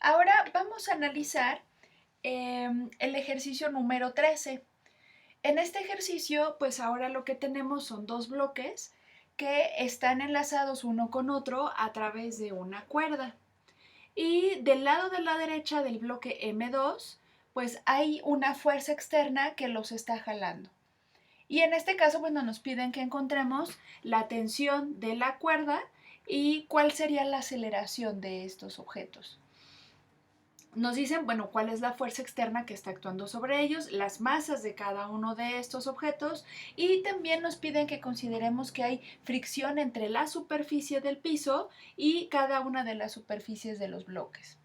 Ahora vamos a analizar el ejercicio número 13. En este ejercicio, pues ahora lo que tenemos son dos bloques que están enlazados uno con otro a través de una cuerda. Y del lado de la derecha del bloque M2, pues hay una fuerza externa que los está jalando. Y en este caso, bueno, nos piden que encontremos la tensión de la cuerda y cuál sería la aceleración de estos objetos. Nos dicen, bueno, cuál es la fuerza externa que está actuando sobre ellos, las masas de cada uno de estos objetos y también nos piden que consideremos que hay fricción entre la superficie del piso y cada una de las superficies de los bloques.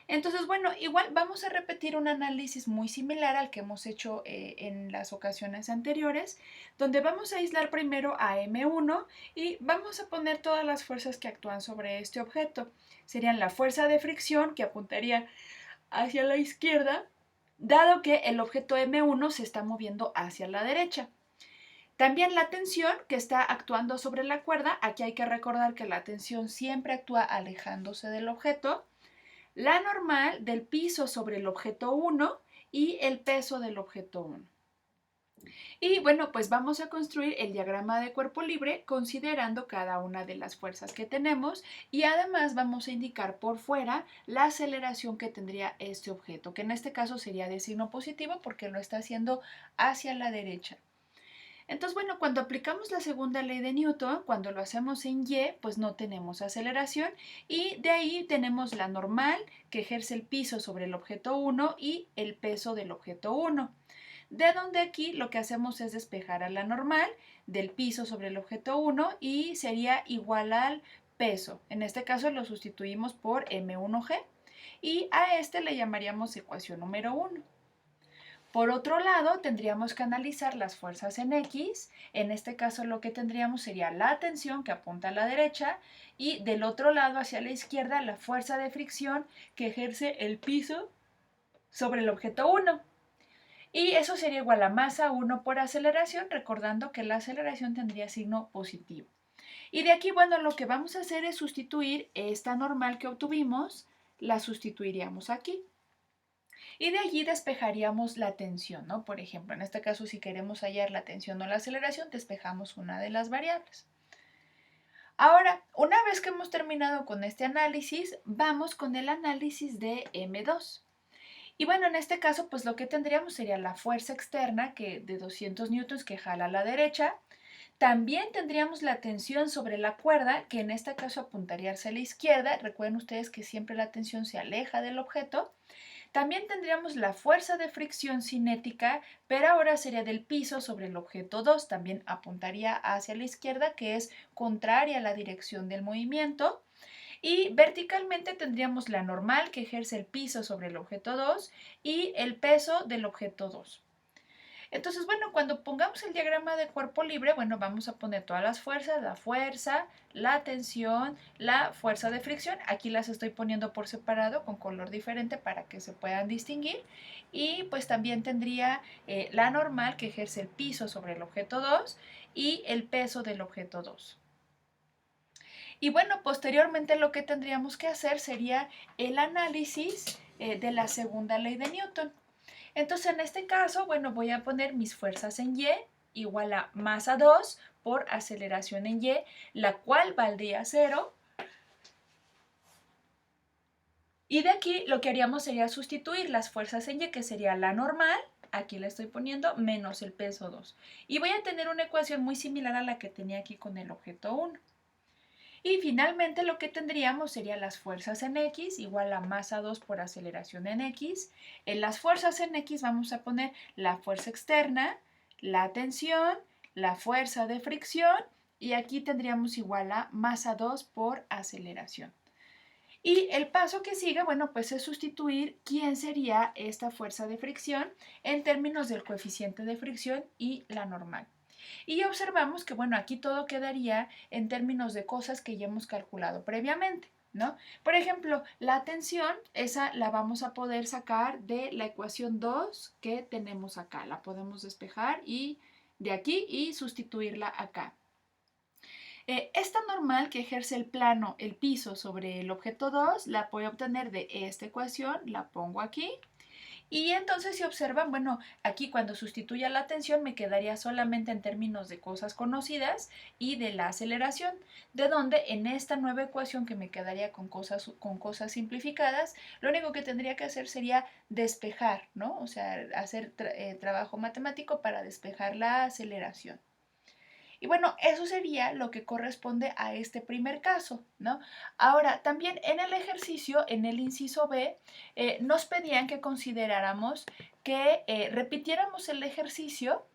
Entonces, bueno, igual vamos a repetir un análisis muy similar al que hemos hecho en las ocasiones anteriores, donde vamos a aislar primero a M1 y vamos a poner todas las fuerzas que actúan sobre este objeto. Serían la fuerza de fricción, que apuntaría hacia la izquierda, dado que el objeto M1 se está moviendo hacia la derecha. También la tensión que está actuando sobre la cuerda, aquí hay que recordar que la tensión siempre actúa alejándose del objeto, la normal del piso sobre el objeto 1 y el peso del objeto 1. Y bueno, pues vamos a construir el diagrama de cuerpo libre considerando cada una de las fuerzas que tenemos y además vamos a indicar por fuera la aceleración que tendría este objeto, que en este caso sería de signo positivo porque lo está haciendo hacia la derecha. Entonces, bueno, cuando aplicamos la segunda ley de Newton, cuando lo hacemos en Y, pues no tenemos aceleración y de ahí tenemos la normal que ejerce el piso sobre el objeto 1 y el peso del objeto 1. De donde aquí lo que hacemos es despejar a la normal del piso sobre el objeto 1 y sería igual al peso. En este caso lo sustituimos por M1G y a este le llamaríamos ecuación número 1. Por otro lado, tendríamos que analizar las fuerzas en X. En este caso lo que tendríamos sería la tensión que apunta a la derecha y del otro lado hacia la izquierda la fuerza de fricción que ejerce el piso sobre el objeto 1. Y eso sería igual a masa 1 por aceleración, recordando que la aceleración tendría signo positivo. Y de aquí, bueno, lo que vamos a hacer es sustituir esta normal que obtuvimos, la sustituiríamos aquí. Y de allí despejaríamos la tensión, ¿no? Por ejemplo, en este caso, si queremos hallar la tensión o la aceleración, despejamos una de las variables. Ahora, una vez que hemos terminado con este análisis, vamos con el análisis de M2. Y bueno, en este caso, pues lo que tendríamos sería la fuerza externa de 200 newtons que jala a la derecha. También tendríamos la tensión sobre la cuerda, que en este caso apuntaría hacia la izquierda. Recuerden ustedes que siempre la tensión se aleja del objeto. También tendríamos la fuerza de fricción cinética, pero ahora sería del piso sobre el objeto 2, también apuntaría hacia la izquierda, que es contraria a la dirección del movimiento. Y verticalmente tendríamos la normal, que ejerce el piso sobre el objeto 2, y el peso del objeto 2. Entonces, bueno, cuando pongamos el diagrama de cuerpo libre, bueno, vamos a poner todas las fuerzas, la tensión, la fuerza de fricción. Aquí las estoy poniendo por separado con color diferente para que se puedan distinguir. Y pues también tendría la normal que ejerce el piso sobre el objeto 2 y el peso del objeto 2. Y bueno, posteriormente lo que tendríamos que hacer sería el análisis de la segunda ley de Newton. Entonces, en este caso, bueno, voy a poner mis fuerzas en Y igual a masa 2 por aceleración en Y, la cual valdría 0. Y de aquí lo que haríamos sería sustituir las fuerzas en Y, que sería la normal, aquí la estoy poniendo, menos el peso 2. Y voy a tener una ecuación muy similar a la que tenía aquí con el objeto 1. Y finalmente lo que tendríamos sería las fuerzas en X igual a masa 2 por aceleración en X. En las fuerzas en X vamos a poner la fuerza externa, la tensión, la fuerza de fricción y aquí tendríamos igual a masa 2 por aceleración. Y el paso que sigue, bueno, pues es sustituir quién sería esta fuerza de fricción en términos del coeficiente de fricción y la normal. Y observamos que, bueno, aquí todo quedaría en términos de cosas que ya hemos calculado previamente, ¿no? Por ejemplo, la tensión, esa la vamos a poder sacar de la ecuación 2 que tenemos acá. La podemos despejar y de aquí y sustituirla acá. Esta normal que ejerce el plano, el piso sobre el objeto 2, la voy a obtener de esta ecuación, la pongo aquí. Y entonces si observan, bueno, aquí cuando sustituya la tensión me quedaría solamente en términos de cosas conocidas y de la aceleración, de donde en esta nueva ecuación que me quedaría con cosas simplificadas, lo único que tendría que hacer sería despejar, ¿no? O sea, hacer trabajo matemático para despejar la aceleración. Y bueno, eso sería lo que corresponde a este primer caso, ¿no? Ahora, también en el ejercicio, en el inciso B, nos pedían que consideráramos que repitiéramos el ejercicio,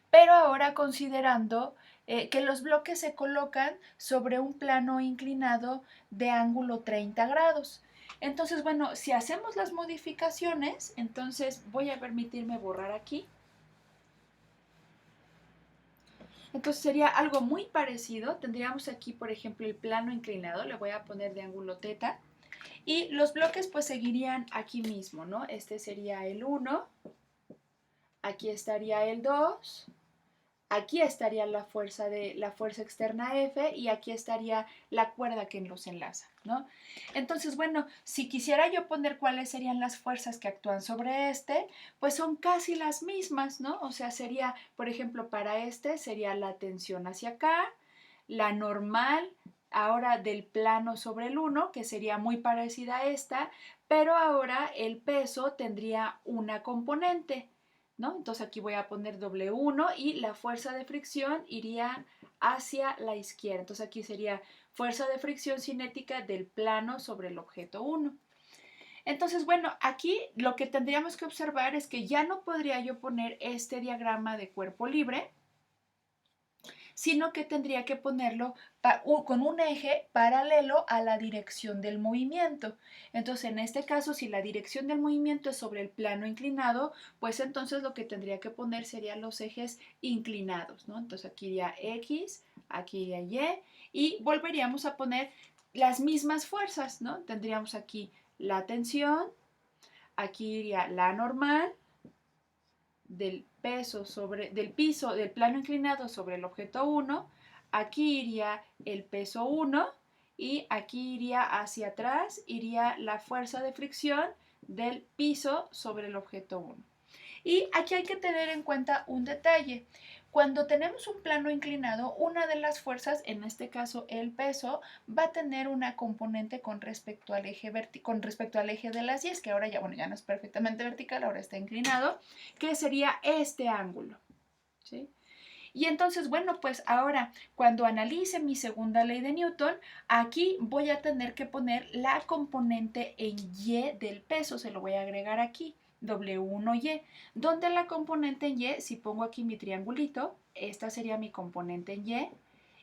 pero ahora considerando que los bloques se colocan sobre un plano inclinado de ángulo 30 grados. Entonces, bueno, si hacemos las modificaciones, entonces voy a permitirme borrar aquí. Entonces sería algo muy parecido. Tendríamos aquí, por ejemplo, el plano inclinado. Le voy a poner de ángulo teta. Y los bloques pues seguirían aquí mismo, ¿no? Este sería el 1. Aquí estaría el 2. Aquí estaría la fuerza externa F y aquí estaría la cuerda que los enlaza, ¿no? Entonces, bueno, si quisiera yo poner cuáles serían las fuerzas que actúan sobre este, pues son casi las mismas, ¿no? O sea, sería, por ejemplo, para este sería la tensión hacia acá, la normal ahora del plano sobre el 1, que sería muy parecida a esta, pero ahora el peso tendría una componente, ¿no? Entonces aquí voy a poner W1 y la fuerza de fricción iría hacia la izquierda. Entonces aquí sería fuerza de fricción cinética del plano sobre el objeto 1. Entonces, bueno, aquí lo que tendríamos que observar es que ya no podría yo poner este diagrama de cuerpo libre, sino que tendría que ponerlo con un eje paralelo a la dirección del movimiento. Entonces, en este caso, si la dirección del movimiento es sobre el plano inclinado, pues entonces lo que tendría que poner serían los ejes inclinados, ¿no? Entonces aquí iría X, aquí iría Y volveríamos a poner las mismas fuerzas, ¿no? Tendríamos aquí la tensión, aquí iría la normal, del piso, del plano inclinado sobre el objeto 1, aquí iría el peso 1 y aquí iría hacia atrás, iría la fuerza de fricción del piso sobre el objeto 1. Y aquí hay que tener en cuenta un detalle. Cuando tenemos un plano inclinado, una de las fuerzas, en este caso el peso, va a tener una componente con respecto al eje, de las Y, que ahora ya, bueno, ya no es perfectamente vertical, ahora está inclinado, que sería este ángulo, ¿sí? Y entonces, bueno, pues ahora cuando analice mi segunda ley de Newton, aquí voy a tener que poner la componente en Y del peso, se lo voy a agregar aquí. W1Y, donde la componente en Y, si pongo aquí mi triangulito, esta sería mi componente en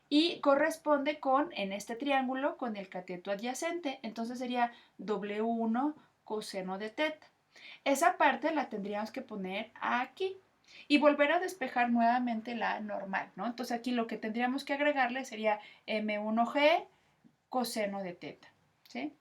y corresponde en este triángulo, con el cateto adyacente. Entonces sería W1 coseno de teta. Esa parte la tendríamos que poner aquí y volver a despejar nuevamente la normal, ¿no? Entonces aquí lo que tendríamos que agregarle sería M1G coseno de teta, ¿sí?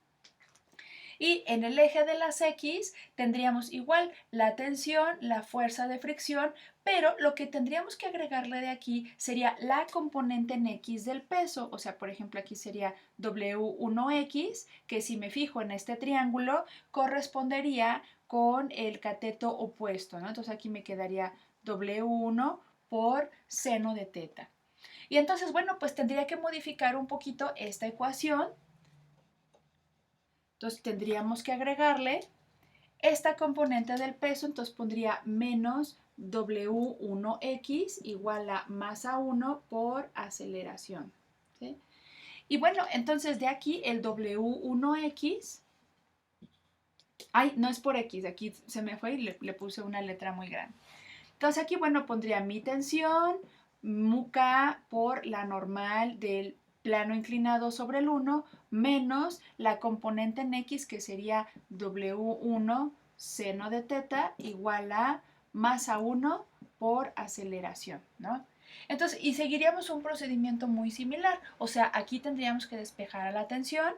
Y en el eje de las X tendríamos igual la tensión, la fuerza de fricción, pero lo que tendríamos que agregarle de aquí sería la componente en X del peso. O sea, por ejemplo, aquí sería W1X, que si me fijo en este triángulo, correspondería con el cateto opuesto, ¿no? Entonces aquí me quedaría W1 por seno de teta. Y entonces, bueno, pues tendría que modificar un poquito esta ecuación. Entonces tendríamos que agregarle esta componente del peso, entonces pondría menos W1X igual a masa 1 por aceleración, ¿sí? Y bueno, entonces de aquí el W1X, ay, no es por X, aquí se me fue y le puse una letra muy grande. Entonces aquí, bueno, pondría mi tensión, mu K por la normal del plano inclinado sobre el 1, menos la componente en X, que sería W1 seno de teta igual a masa 1 por aceleración, ¿no? Entonces, y seguiríamos un procedimiento muy similar. O sea, aquí tendríamos que despejar a la tensión.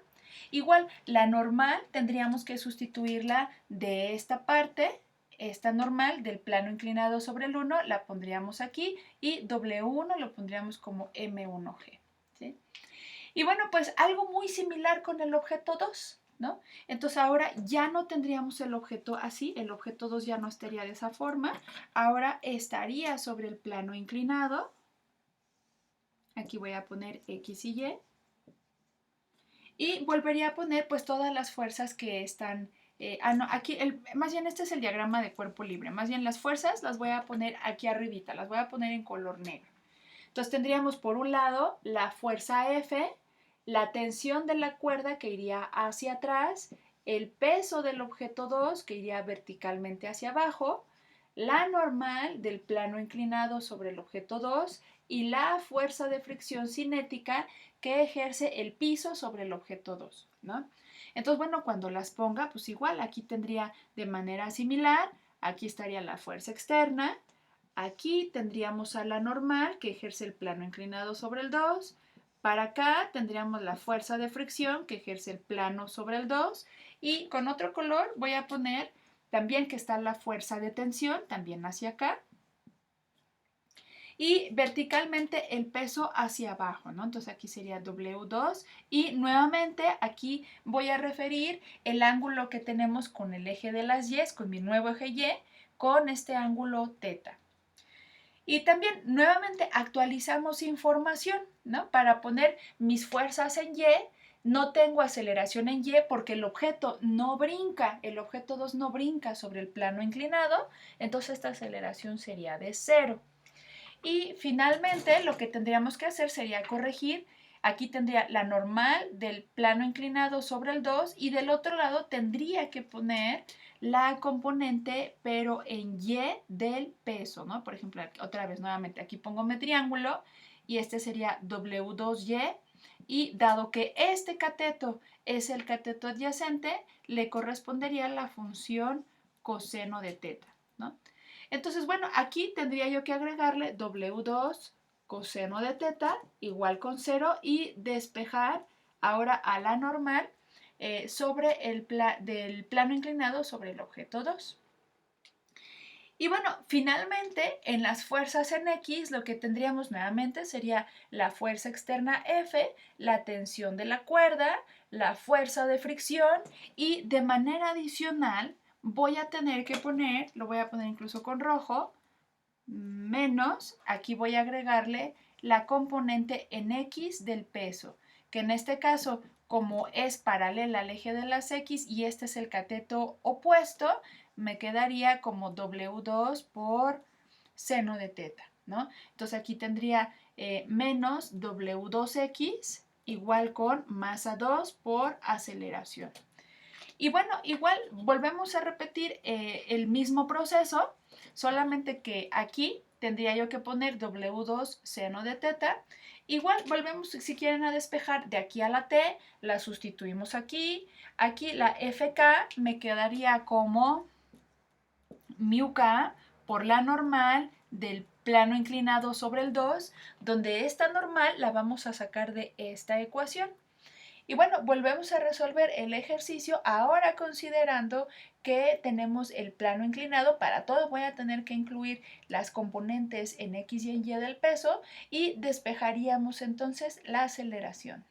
Igual, la normal tendríamos que sustituirla de esta parte esta normal del plano inclinado sobre el 1 la pondríamos aquí y W1 lo pondríamos como M1G. ¿Sí? Y bueno, pues algo muy similar con el objeto 2, ¿no? Entonces ahora ya no tendríamos el objeto así, el objeto 2 ya no estaría de esa forma, ahora estaría sobre el plano inclinado. Aquí voy a poner X y Y. Y volvería a poner pues todas las fuerzas que están... no, aquí, más bien este es el diagrama de cuerpo libre. Más bien las fuerzas las voy a poner aquí arribita, las voy a poner en color negro. Entonces tendríamos por un lado la fuerza F, la tensión de la cuerda que iría hacia atrás, el peso del objeto 2 que iría verticalmente hacia abajo, la normal del plano inclinado sobre el objeto 2 y la fuerza de fricción cinética que ejerce el piso sobre el objeto 2, ¿no? Entonces, bueno, cuando las ponga, pues igual aquí tendría de manera similar, aquí estaría la fuerza externa, aquí tendríamos a la normal que ejerce el plano inclinado sobre el 2, para acá tendríamos la fuerza de fricción que ejerce el plano sobre el 2 y con otro color voy a poner también que está la fuerza de tensión, también hacia acá, y verticalmente el peso hacia abajo, ¿no? Entonces aquí sería W2 y nuevamente aquí voy a referir el ángulo que tenemos con el eje de las Y, con mi nuevo eje Y, con este ángulo teta. Y también nuevamente actualizamos información, ¿no? Para poner mis fuerzas en Y, no tengo aceleración en Y porque el objeto no brinca, el objeto 2 no brinca sobre el plano inclinado, entonces esta aceleración sería de 0. Y finalmente lo que tendríamos que hacer sería corregir. Aquí tendría la normal del plano inclinado sobre el 2 y del otro lado tendría que poner la componente pero en Y del peso, ¿no? Por ejemplo, otra vez nuevamente aquí pongo mi triángulo y este sería W2Y y dado que este cateto es el cateto adyacente, le correspondería la función coseno de teta, ¿no? Entonces, bueno, aquí tendría yo que agregarle W2 coseno de teta igual con 0 y despejar ahora a la normal sobre del plano inclinado sobre el objeto 2. Y bueno, finalmente en las fuerzas en X lo que tendríamos nuevamente sería la fuerza externa F, la tensión de la cuerda, la fuerza de fricción y de manera adicional voy a tener que poner, lo voy a poner incluso con rojo, menos, aquí voy a agregarle la componente en X del peso, que en este caso, como es paralela al eje de las X y este es el cateto opuesto, me quedaría como W2 por seno de teta, ¿no? Entonces aquí tendría menos W2X igual con masa 2 por aceleración. Y bueno, igual volvemos a repetir el mismo proceso, solamente que aquí tendría yo que poner W2 seno de teta. Igual volvemos, si quieren, a despejar de aquí a la T, la sustituimos aquí. Aquí la FK me quedaría como mu K por la normal del plano inclinado sobre el 2, donde esta normal la vamos a sacar de esta ecuación. Y bueno, volvemos a resolver el ejercicio ahora considerando que tenemos el plano inclinado. Para todo voy a tener que incluir las componentes en X y en Y del peso y despejaríamos entonces la aceleración.